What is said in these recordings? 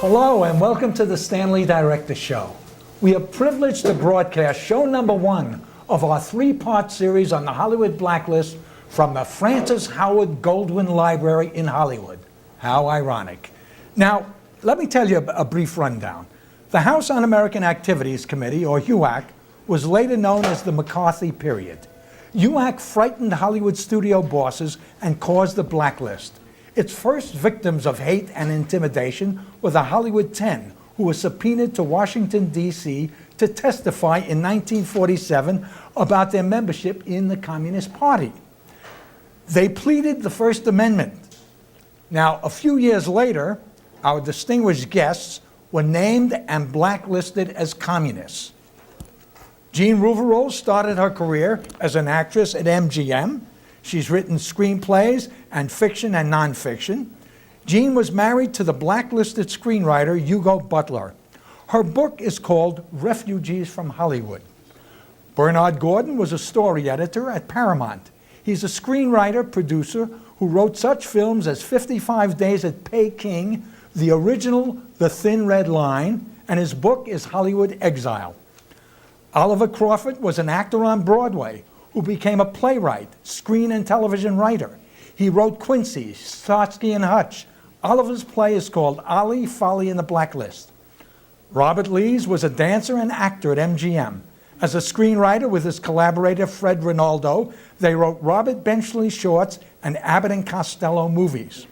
Hello and welcome to the Stanley Dyrector Show. We are privileged to broadcast show number 1 of our 3-part series on the Hollywood Blacklist from the Francis Howard Goldwyn Library in Hollywood. How ironic. Now, let me tell you a brief rundown. The House Un-American Activities Committee, or HUAC, was later known as the McCarthy period. HUAC frightened Hollywood studio bosses and caused the blacklist. Its first victims of hate and intimidation were the Hollywood 10, who were subpoenaed to Washington, D.C. to testify in 1947 about their membership in the Communist Party. They pleaded the First Amendment. Now, a few years later, our distinguished guests were named and blacklisted as communists. Jean Rouverole started her career as an actress at MGM. She's written screenplays and fiction and nonfiction. Jean was married to the blacklisted screenwriter Hugo Butler. Her book is called Refugees from Hollywood. Bernard Gordon was a story editor at Paramount. He's a screenwriter, producer who wrote such films as 55 Days at Peking, the original The Thin Red Line, and his book is Hollywood Exile. Oliver Crawford was an actor on Broadway who became a playwright, screen and television writer. He wrote Quincy, Starsky and Hutch. Oliver's play is called Ollie, Folly, and the Blacklist. Robert Lees was a dancer and actor at MGM. As a screenwriter with his collaborator Fred Rinaldo, they wrote Robert Benchley shorts and Abbott and Costello movies.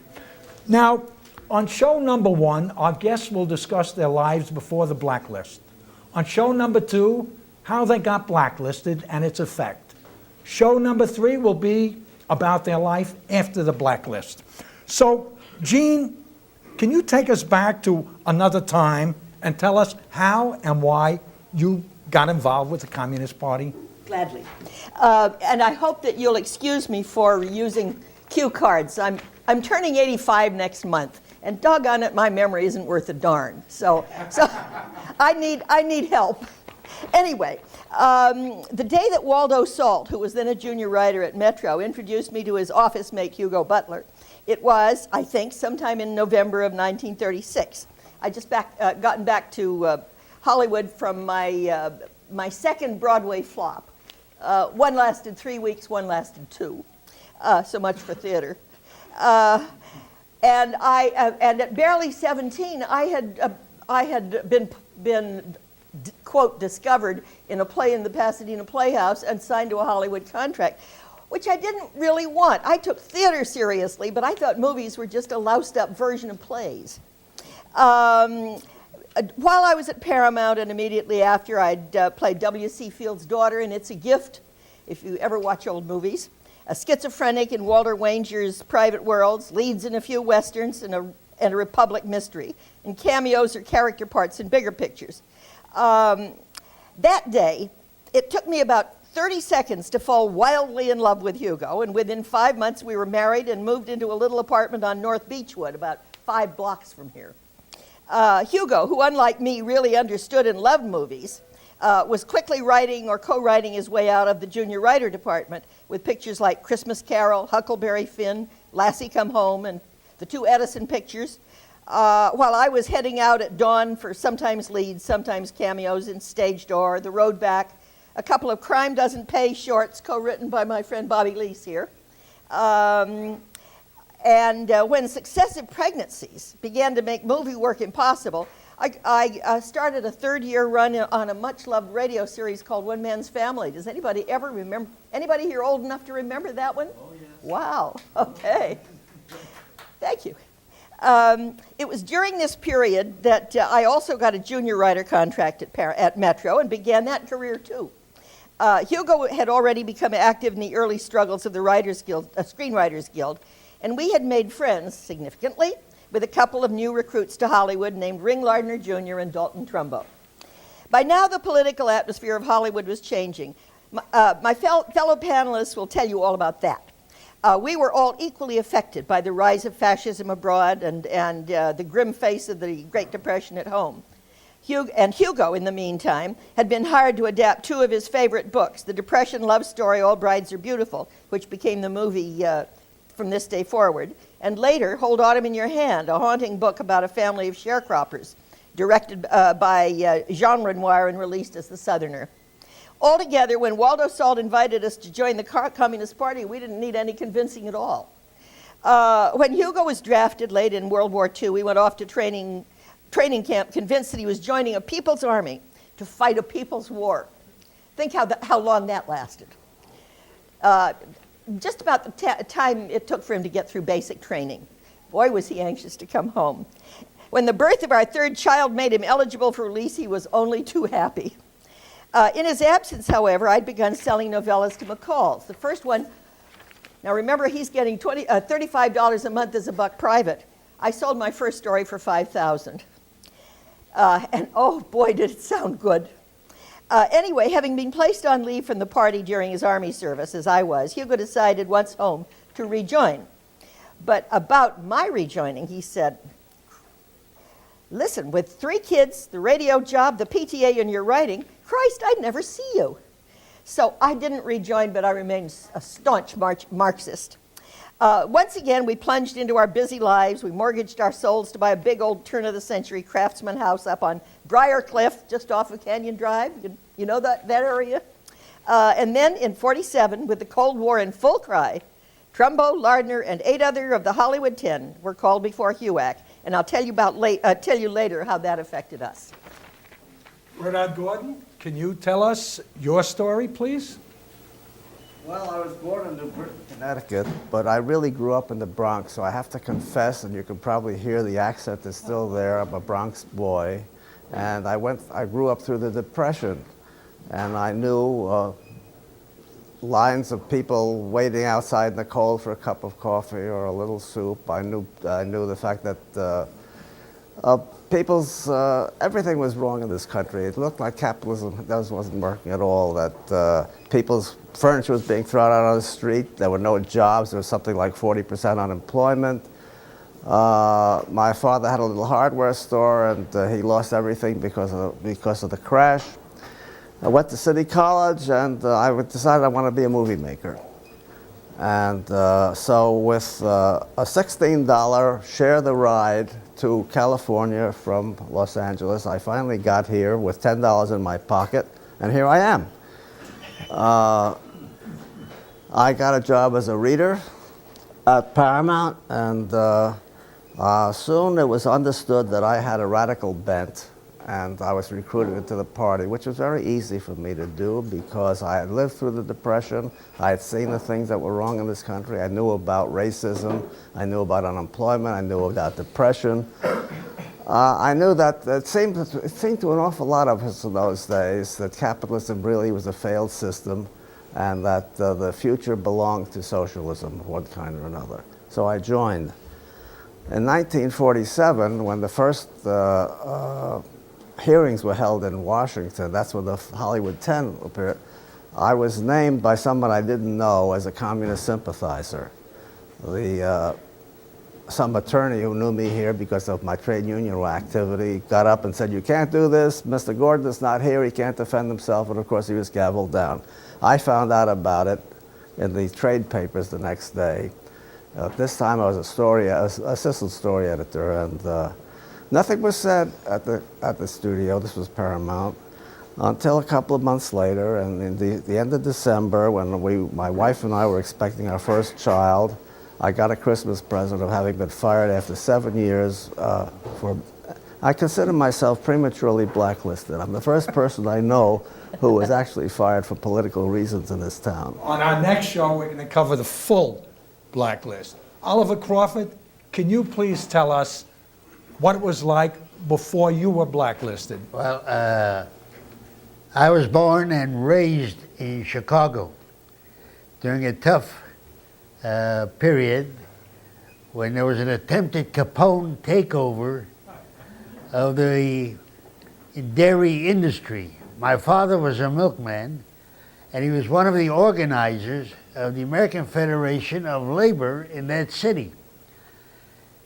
Now, on show number 1, our guests will discuss their lives before the blacklist. On show number 2, how they got blacklisted and its effect. Show number 3 will be about their life after the blacklist. So, Jean, can you take us back to another time and tell us how and why you got involved with the Communist Party? Gladly. And I hope that you'll excuse me for using cue cards. I'm turning 85 next month, and doggone it, my memory isn't worth a darn. So I need help. Anyway, the day that Waldo Salt, who was then a junior writer at Metro, introduced me to his office mate, Hugo Butler, it was, I think, sometime in November of 1936. I just gotten back to Hollywood from my second Broadway flop. One lasted 3 weeks, one lasted 2. So much for theater. And at barely 17, I had been quote, discovered in a play in the Pasadena Playhouse and signed to a Hollywood contract, which I didn't really want. I took theater seriously, but I thought movies were just a loused-up version of plays. While I was at Paramount and immediately after, I'd played W.C. Field's daughter in It's a Gift, if you ever watch old movies, a schizophrenic in Walter Wanger's Private Worlds, leads in a few westerns and a Republic mystery, and cameos or character parts in bigger pictures. That day, it took me about 30 seconds to fall wildly in love with Hugo, and within 5 months we were married and moved into a little apartment on North Beechwood, about 5 blocks from here. Hugo, who unlike me really understood and loved movies, was quickly writing or co-writing his way out of the junior writer department with pictures like Christmas Carol, Huckleberry Finn, Lassie Come Home, and the 2 Edison pictures. While I was heading out at dawn for sometimes leads, sometimes cameos in Stage Door, The Road Back, a couple of Crime Doesn't Pay shorts co-written by my friend Bobby Leese here. And when successive pregnancies began to make movie work impossible, I started a 3rd-year run on a much-loved radio series called One Man's Family. Does anybody ever remember? Anybody here old enough to remember that one? Oh, yes. Wow, okay. Thank you. It was during this period that I also got a junior writer contract at Metro and began that career too. Hugo had already become active in the early struggles of the Screenwriters Guild, and we had made friends, significantly, with a couple of new recruits to Hollywood named Ring Lardner Jr. and Dalton Trumbo. By now, the political atmosphere of Hollywood was changing. My fellow panelists will tell you all about that. We were all equally affected by the rise of fascism abroad and the grim face of the Great Depression at home. Hugo, in the meantime, had been hired to adapt 2 of his favorite books, the Depression love story All Brides Are Beautiful, which became the movie from this day forward, and later Hold Autumn in Your Hand, a haunting book about a family of sharecroppers, directed by Jean Renoir and released as The Southerner. Altogether, when Waldo Salt invited us to join the Communist Party, we didn't need any convincing at all. When Hugo was drafted late in World War II, we went off to training camp, convinced that he was joining a people's army to fight a people's war. Think how long that lasted. Just about the time it took for him to get through basic training. Boy, was he anxious to come home. When the birth of our third child made him eligible for release, he was only too happy. In his absence, however, I'd begun selling novellas to McCall's. The first one, now remember, he's getting $35 a month as a buck private. I sold my first story for $5,000. And oh boy, did it sound good. Anyway, having been placed on leave from the party during his army service, as I was, Hugo decided once home to rejoin. But about my rejoining, he said, listen, with 3 kids, the radio job, the PTA, and your writing, Christ, I'd never see you. So I didn't rejoin, but I remained a staunch Marxist. Once again, we plunged into our busy lives. We mortgaged our souls to buy a big old turn-of-the-century craftsman house up on Briar Cliff, just off of Canyon Drive. You know that area? And then in '47, with the Cold War in full cry, Trumbo, Lardner, and 8 other of the Hollywood 10 were called before HUAC. And I'll tell you later how that affected us. Bernard Gordon, can you tell us your story, please? Well, I was born in New Britain, Connecticut, but I really grew up in the Bronx, so I have to confess, and you can probably hear the accent is still there. I'm a Bronx boy, and I grew up through the Depression, and I knew lines of people waiting outside in the cold for a cup of coffee or a little soup. I knew the fact that everything was wrong in this country. It looked like capitalism wasn't working at all, that people's furniture was being thrown out on the street. There were no jobs. There was something like 40% unemployment. My father had a little hardware store, and he lost everything because of the crash. I went to City College, and I decided I wanted to be a movie maker. And so with a $16 share the ride to California from Los Angeles, I finally got here with $10 in my pocket, and here I am. I got a job as a reader at Paramount, and soon it was understood that I had a radical bent, and I was recruited into the party, which was very easy for me to do because I had lived through the Depression. I had seen the things that were wrong in this country. I knew about racism. I knew about unemployment. I knew about depression. I knew that it seemed to an awful lot of us in those days that capitalism really was a failed system and that the future belonged to socialism of one kind or another. So I joined. In 1947, when the first hearings were held in Washington, that's when the Hollywood 10 appeared, I was named by someone I didn't know as a communist sympathizer. Some attorney who knew me here because of my trade union activity got up and said, "You can't do this. Mr. Gordon is not here. He can't defend himself." And of course, he was gavelled down. I found out about it in the trade papers the next day. This time I was assistant story editor, and nothing was said at the studio. This was Paramount. Until a couple of months later, and in the end of December, when my wife and I were expecting our first child, I got a Christmas present of having been fired after 7 years I consider myself prematurely blacklisted. I'm the first person I know who was actually fired for political reasons in this town. On our next show, we're going to cover the full blacklist. Oliver Crawford, can you please tell us what it was like before you were blacklisted? Well, I was born and raised in Chicago during a tough period when there was an attempted Capone takeover of the dairy industry. My father was a milkman, and he was one of the organizers of the American Federation of Labor in that city.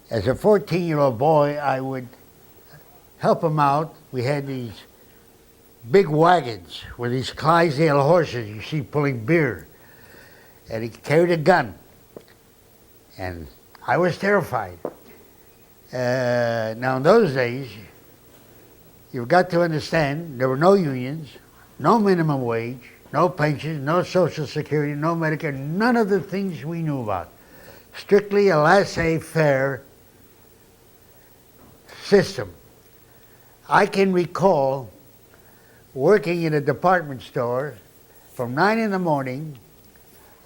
As a 14-year-old boy, I would help him out. We had these big wagons with these Clydesdale horses you see pulling beer, and he carried a gun. And I was terrified. Now, in those days, you've got to understand there were no unions, no minimum wage, no pensions, no Social Security, no Medicare, none of the things we knew about. Strictly a laissez-faire system. I can recall working in a department store from 9 in the morning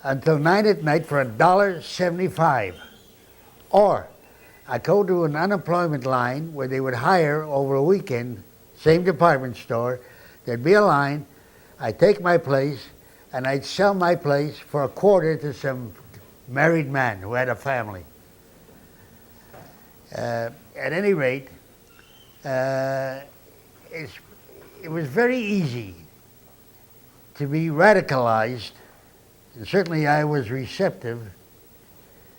until 9 at night for $1.75. Or I go to an unemployment line where they would hire over a weekend, same department store, there'd be a line, I'd take my place, and I'd sell my place for a quarter to some married man who had a family. At any rate, it was very easy to be radicalized, and certainly I was receptive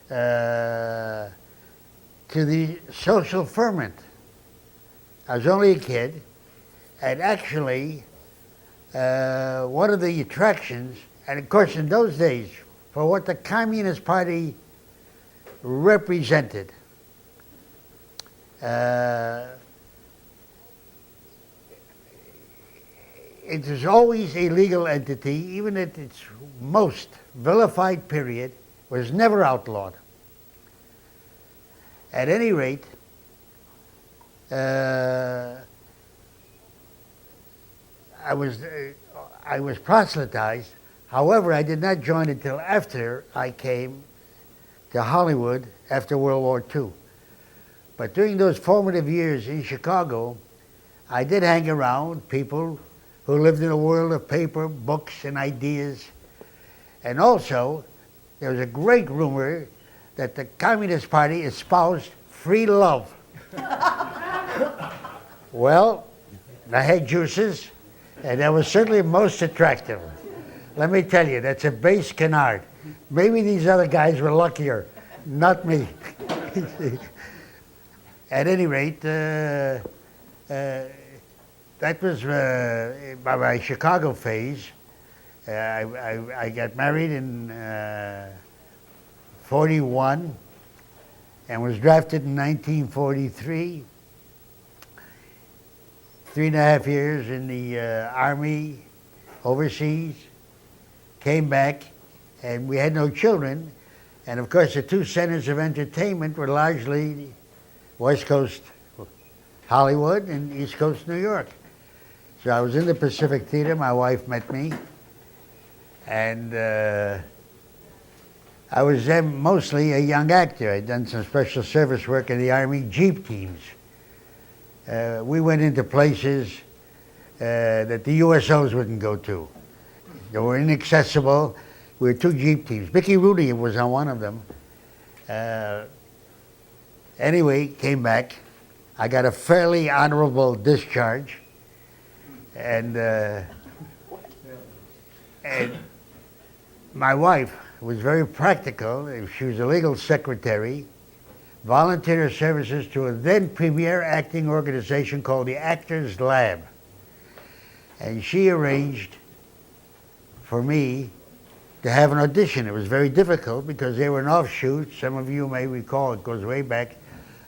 to the social ferment. I was only a kid, and actually, one of the attractions, and of course in those days, for what the Communist Party represented, it was always a legal entity, even at its most vilified period, was never outlawed. At any rate, I was proselytized. However, I did not join until after I came to Hollywood after World War II. But during those formative years in Chicago, I did hang around with people who lived in a world of paper, books, and ideas. And also, there was a great rumor that the Communist Party espoused free love. Well, I had juices, and that was certainly most attractive. Let me tell you, that's a base canard. Maybe these other guys were luckier, not me. At any rate, that was my Chicago phase. I got married in 41 and was drafted in 1943. 3.5 years in the Army overseas, came back, and we had no children. And of course, the two centers of entertainment were largely West Coast Hollywood and East Coast New York. So I was in the Pacific Theater. My wife met me. And I was then mostly a young actor. I'd done some special service work in the Army Jeep teams. We went into places that the USOs wouldn't go to. They were inaccessible. We were two Jeep teams. Mickey Rooney was on one of them. Anyway, came back. I got a fairly honorable discharge. And my wife was very practical. She was a legal secretary, volunteered her services to a then premier acting organization called the Actors Lab. And she arranged for me to have an audition. It was very difficult because they were an offshoot, some of you may recall, it goes way back,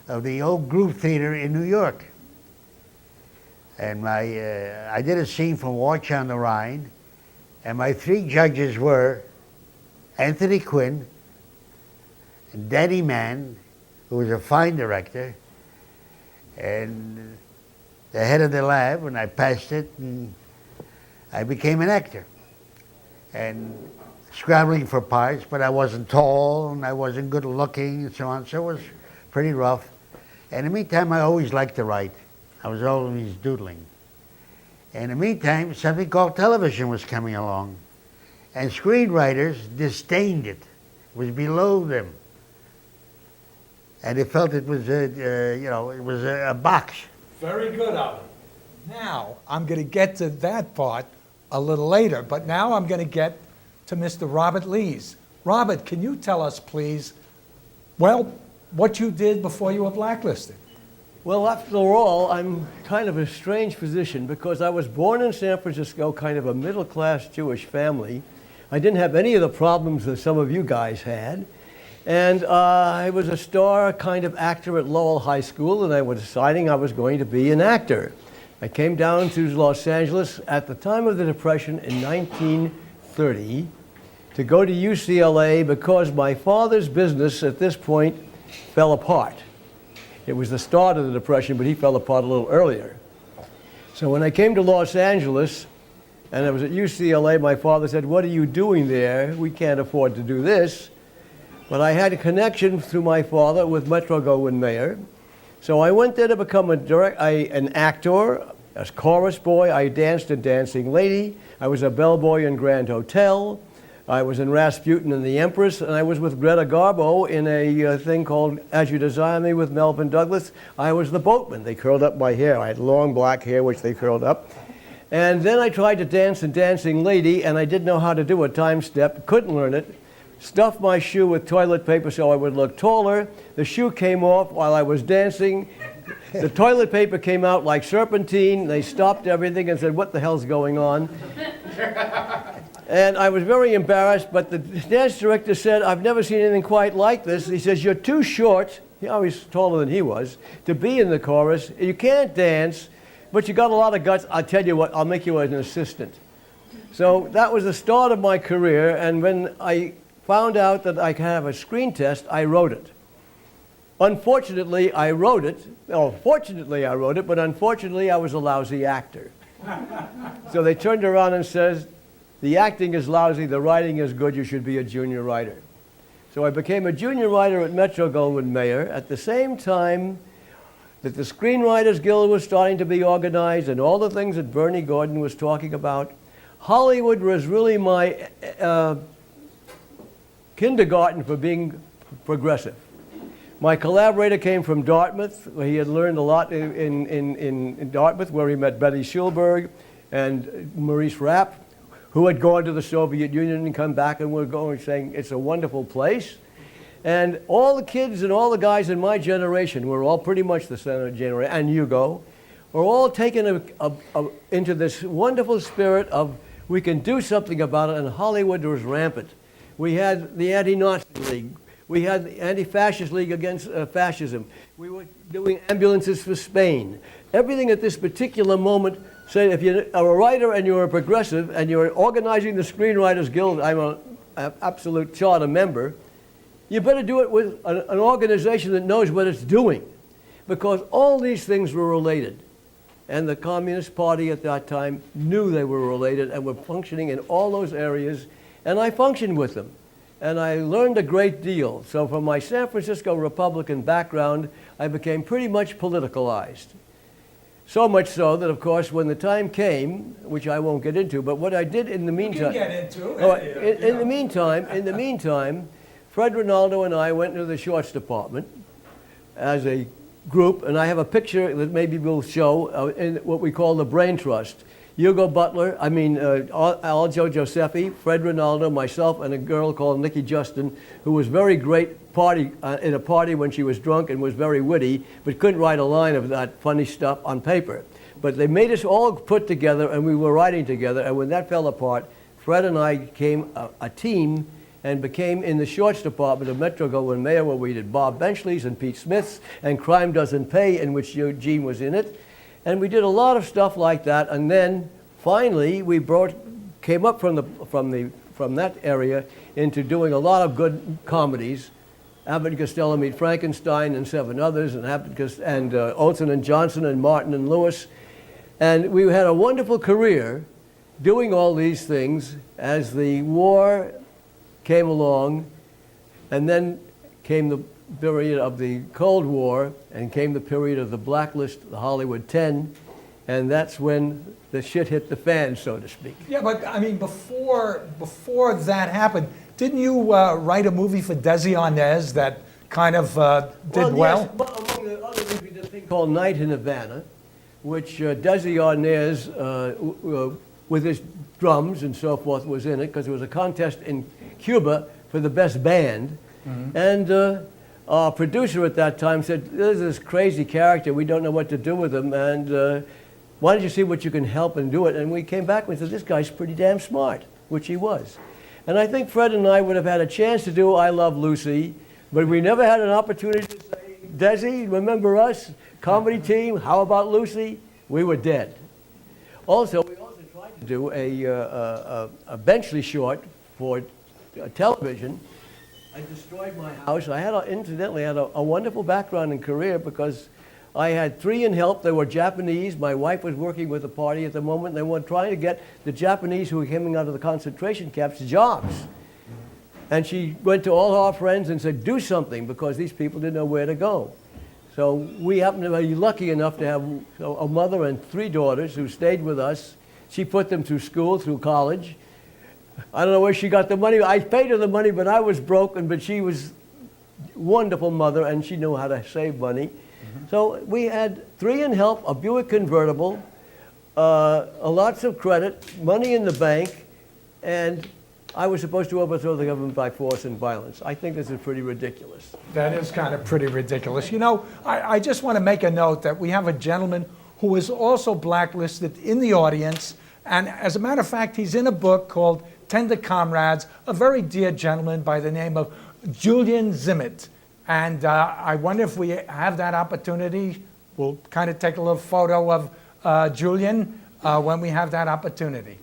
of the old Groove Theater in New York. And I did a scene from Watch on the Rhine, and my three judges were Anthony Quinn, and Danny Mann, who was a fine director, and the head of the lab, and I passed it, and I became an actor. And scrambling for parts, but I wasn't tall, and I wasn't good looking, and so on, so it was pretty rough. And in the meantime, I always liked to write. I was always doodling. In the meantime, something called television was coming along, and screenwriters disdained it. It was below them. And they felt it was a box. Very good, Albert. Now, I'm going to get to that part a little later, but now I'm going to get to Mr. Robert Lees. Robert, can you tell us, please, well, what you did before you were blacklisted? Well, after all, I'm kind of a strange position because I was born in San Francisco, kind of a middle-class Jewish family. I didn't have any of the problems that some of you guys had. And I was a star kind of actor at Lowell High School, and I was deciding I was going to be an actor. I came down to Los Angeles at the time of the Depression in 1930 to go to UCLA because my father's business at this point fell apart. It was the start of the Depression, but he fell apart a little earlier. So when I came to Los Angeles, and I was at UCLA, my father said, "What are you doing there? We can't afford to do this." But I had a connection through my father with Metro-Goldwyn-Mayer. So I went there to become an actor, a chorus boy. I danced in Dancing Lady. I was a bellboy in Grand Hotel. I was in Rasputin and the Empress, and I was with Greta Garbo in a thing called As You Desire Me with Melvin Douglas. I was the boatman. They curled up my hair. I had long black hair, which they curled up. And then I tried to dance in Dancing Lady, and I didn't know how to do a time step, couldn't learn it. Stuffed my shoe with toilet paper so I would look taller. The shoe came off while I was dancing. The toilet paper came out like serpentine. They stopped everything and said, "What the hell's going on?" And I was very embarrassed, but the dance director said, "I've never seen anything quite like this." He says, "You're too short," I was taller than he was, "to be in the chorus. You can't dance, but you got a lot of guts. I'll tell you what, I'll make you an assistant." So that was the start of my career, and when I found out that I could have a screen test, I wrote it. Unfortunately, I wrote it. Oh, fortunately, I wrote it, but unfortunately, I was a lousy actor. So they turned around and says, "The acting is lousy, the writing is good, you should be a junior writer." So I became a junior writer at Metro-Goldwyn-Mayer at the same time that the Screenwriters Guild was starting to be organized and all the things that Bernie Gordon was talking about. Hollywood was really my kindergarten for being progressive. My collaborator came from Dartmouth. He had learned a lot in Dartmouth, where he met Betty Schulberg and Maurice Rapp, who had gone to the Soviet Union and come back and were going saying, "It's a wonderful place." And all the kids and all the guys in my generation were all pretty much the center generation, and Hugo, were all taken into this wonderful spirit of we can do something about it, and Hollywood was rampant. We had the Anti-Nazi League. We had the Anti-Fascist League against fascism. We were doing ambulances for Spain. Everything at this particular moment said, if you're a writer and you're a progressive and you're organizing the Screenwriters Guild, I'm an absolute charter member, you better do it with an organization that knows what it's doing, because all these things were related. And the Communist Party at that time knew they were related and were functioning in all those areas, and I functioned with them. And I learned a great deal. So from my San Francisco Republican background, I became pretty much politicalized. So much so that, of course, when the time came, which I won't get into, but what I did in the meantime... You can get into it. In the meantime, Fred Ronaldo and I went into the shorts department as a group, and I have a picture that maybe we'll show in what we call the Brain Trust. Hugo Butler, Aljo Josephi, Fred Ronaldo, myself, and a girl called Nikki Justin, who was very great in a party when she was drunk and was very witty, but couldn't write a line of that funny stuff on paper. But they made us all put together, and we were writing together, and when that fell apart, Fred and I became a team and became in the shorts department of Metro-Goldwyn-Mayer, where we did Bob Benchley's and Pete Smith's and Crime Doesn't Pay, in which Eugene was in it. And we did a lot of stuff like that, and then finally we came up from that area into doing a lot of good comedies. Abbott and Costello Meet Frankenstein and 7 others, and Olson and Johnson and Martin and Lewis. And we had a wonderful career doing all these things as the war came along, and then came the period of the Cold War, and came the period of the Blacklist, the Hollywood 10, and that's when the shit hit the fan, so to speak. Yeah, but I mean, before that happened, didn't you write a movie for Desi Arnaz that kind of did well? Yes, but among the other things, we did a thing called Night in Havana, which Desi Arnaz, with his drums and so forth, was in it, because there was a contest in Cuba for the best band, and our producer at that time said, "There's this crazy character, we don't know what to do with him, and why don't you see what you can help and do it?" And we came back and said, "This guy's pretty damn smart," which he was. And I think Fred and I would have had a chance to do I Love Lucy, But we never had an opportunity to say, Desi, remember us? Comedy team, how about Lucy? We were dead. Also, we also tried to do a Benchley short for television. I destroyed my house. I had, incidentally, had a wonderful background and career because I had 3 in help. They were Japanese. My wife was working with the party at the moment. They were trying to get the Japanese who were coming out of the concentration camps jobs. And she went to all our friends and said, do something, because these people didn't know where to go. So we happened to be lucky enough to have a mother and 3 daughters who stayed with us. She put them through school, through college. I don't know where she got the money. I paid her the money, but I was broken. But she was a wonderful mother, and she knew how to save money. So we had 3 in help, a Buick convertible, lots of credit, money in the bank, and I was supposed to overthrow the government by force and violence. I think this is pretty ridiculous. That is kind of pretty ridiculous. You know, I just want to make a note that we have a gentleman who is also blacklisted in the audience. And as a matter of fact, he's in a book called Tender Comrades, a very dear gentleman by the name of Julian Zimmett. And I wonder if we have that opportunity. We'll kind of take a little photo of Julian when we have that opportunity.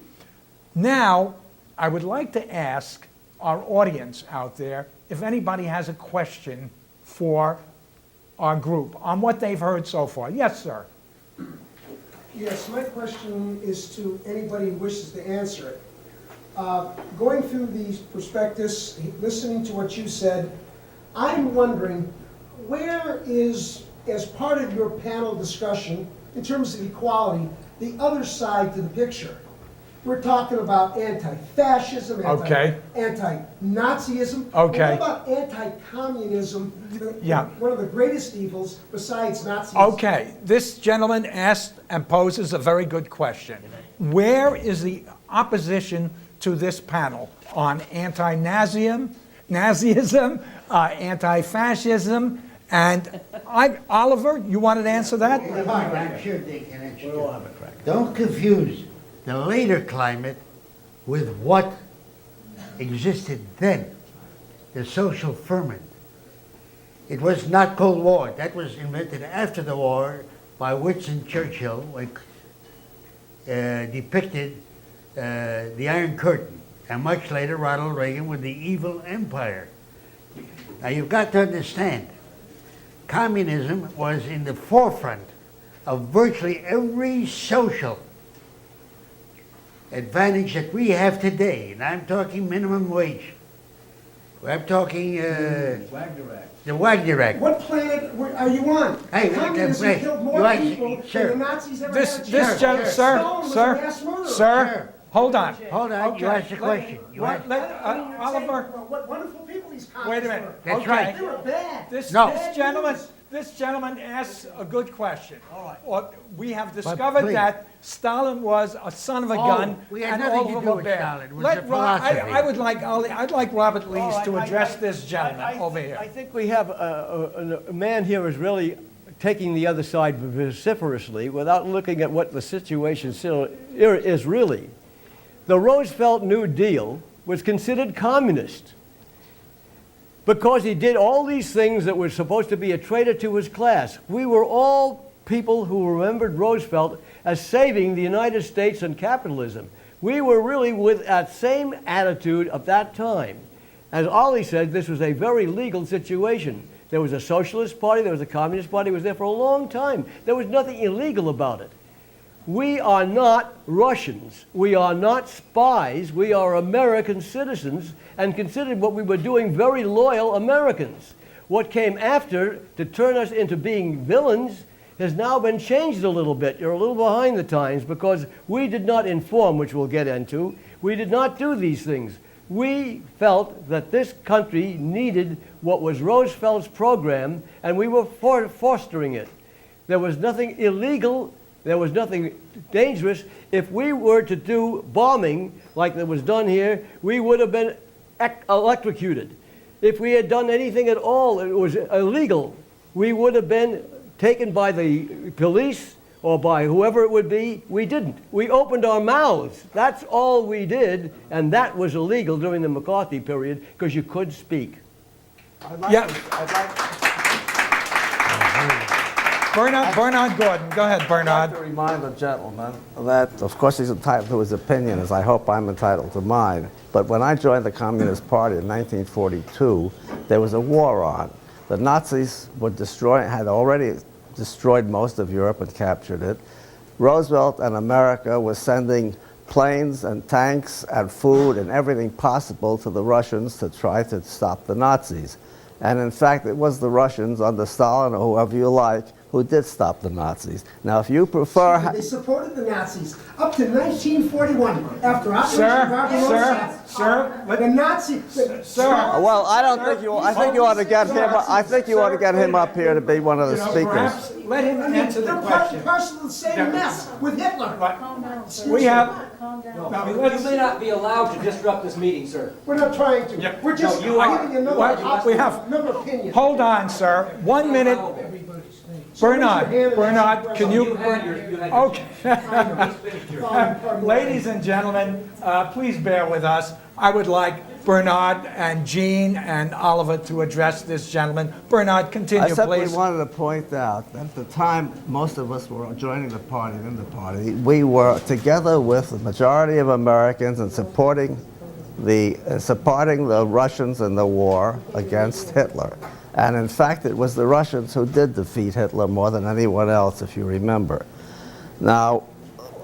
Now, I would like to ask our audience out there if anybody has a question for our group on what they've heard so far. Yes, sir. Yes, my question is to anybody who wishes to answer it. Going through the prospectus, listening to what you said, I'm wondering where is, as part of your panel discussion, in terms of equality, the other side to the picture? We're talking about anti-fascism, Okay. anti-Nazism. Okay. What about anti-communism, Yeah. one of the greatest evils besides Nazism? Okay, this gentleman asked and poses a very good question. Where is the opposition to this panel on anti-Nazism, anti-fascism, and Oliver, you wanted to answer that? I'm sure they can answer. Don't confuse the later climate with what existed then, the social ferment. It was not Cold War. That was invented after the war by Winston Churchill, depicted the Iron Curtain, and much later Ronald Reagan with the evil empire. Now you've got to understand, communism was in the forefront of virtually every social advantage that we have today, and I'm talking minimum wage. I'm talking the Wagner Act. What planet are you on? Hey, Communism wait, killed you more ask- people sir. than the Nazis ever This had a chance. gentleman, Stalin was a mass murderer. sir, hold on. Hold on, you asked the question. You Let- asked- let- I mean, you're saying, Oliver, well, what wonderful people these communists wait a minute. were. That's Okay. right. They were bad. No. This gentleman asks a good question. All right. Or we have discovered please. that Stalin was a son of a Oh, gun, we had and nothing all to of them do were with bad. Stalin. It was Let a I'd philosophy. like Robert Lees Oh, to I- address I- this gentleman over here. I think we have a man here who's really taking the other side vociferously without looking at what the situation still is really. The Roosevelt New Deal was considered communist because he did all these things that were supposed to be a traitor to his class. We were all people who remembered Roosevelt as saving the United States and capitalism. We were really with that same attitude of that time. As Ollie said, this was a very legal situation. There was a socialist party, there was a communist party, it was there for a long time. There was nothing illegal about it. We are not Russians. We are not spies. We are American citizens and considered what we were doing very loyal Americans. What came after to turn us into being villains has now been changed a little bit. You're a little behind the times because we did not inform, which we'll get into. We did not do these things. We felt that this country needed what was Roosevelt's program, and we were fostering it. There was nothing illegal. There was nothing dangerous. If we were to do bombing like that was done here, we would have been electrocuted. If we had done anything at all, it was illegal. We would have been taken by the police or by whoever it would be. We didn't. We opened our mouths. That's all we did, and that was illegal during the McCarthy period because you could speak. Yeah. Bernard Gordon. Go ahead, I'd like Bernard. to remind the gentleman that, of course, he's entitled to his opinion, as I hope I'm entitled to mine. But when I joined the Communist Party in 1942, there was a war on. The Nazis were had already destroyed most of Europe and captured it. Roosevelt and America was sending planes and tanks and food and everything possible to the Russians to try to stop the Nazis. And in fact, it was the Russians under Stalin or whoever you like who did stop the Nazis. Now, if you prefer... They supported the Nazis up to 1941. After Operation Barbarossa, Sir, the Nazis... Sir. Well, I don't think you... I think you ought to get him... I think you ought to get him up here to be one of the Perhaps speakers. let him answer the They're question. part of the same mess with Hitler. Calm down, sir. We have... Calm down. No, You let's- may not be allowed to disrupt this meeting, sir. We're not trying to. Yeah. We're just No, you are. giving you What? We have- another opinion. Hold on, sir. 1 minute. Bernard, can you... You had your Okay. He's finished yours. Ladies and gentlemen, please bear with us. I would like Bernard and Jean and Oliver to address this gentleman. Bernard, continue, I simply please. wanted to point out that at the time most of us were joining the party and in the party, we were together with the majority of Americans in supporting the Russians in the war against Hitler. And in fact, it was the Russians who did defeat Hitler more than anyone else, if you remember. Now,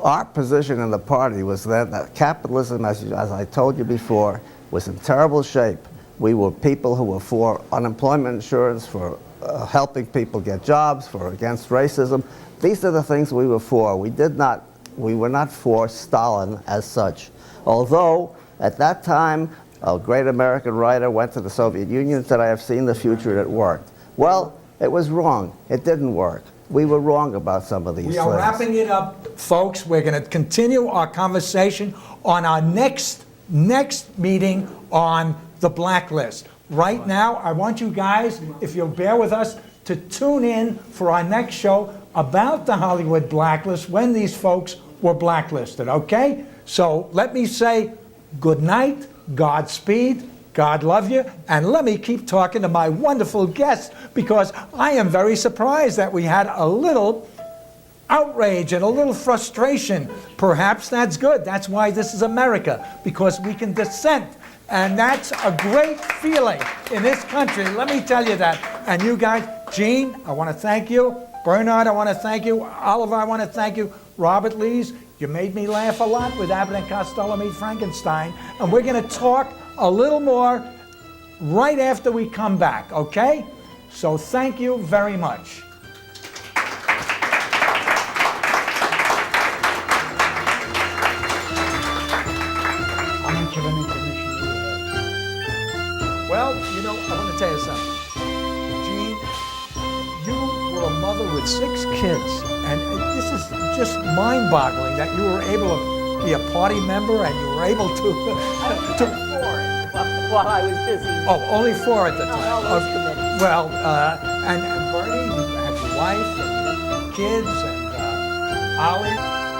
our position in the party was then that capitalism, as I told you before, was in terrible shape. We were people who were for unemployment insurance, for helping people get jobs, for against racism. These are the things we were for. We were not for Stalin as such. Although, at that time, a great American writer went to the Soviet Union and said, I have seen the future and it worked. Well, it was wrong. It didn't work. We were wrong about some of these We things. are wrapping it up, folks. We're going to continue our conversation on our next meeting on the Blacklist. Right now, I want you guys, if you'll bear with us, to tune in for our next show about the Hollywood Blacklist when these folks were blacklisted, okay? So let me say good night, Godspeed, God love you, and let me keep talking to my wonderful guests because I am very surprised that we had a little outrage and a little frustration. Perhaps that's good. That's why this is America, because we can dissent. And that's a great feeling in this country. Let me tell you that. And you guys, Gene, I want to thank you. Bernard, I want to thank you. Oliver, I want to thank you. Robert Lees, you made me laugh a lot with Abbott and Costello Meet Frankenstein. And we're going to talk a little more right after we come back, okay? So thank you very much. Well, you know, I want to tell you something. Gene, you were a mother with 6 kids, and this is just mind-boggling that you were able to be a party member and you were able to... While I was busy. Oh, only 4 at the time. all those committees. Well, and Bernie, you have your wife and your kids and Ollie.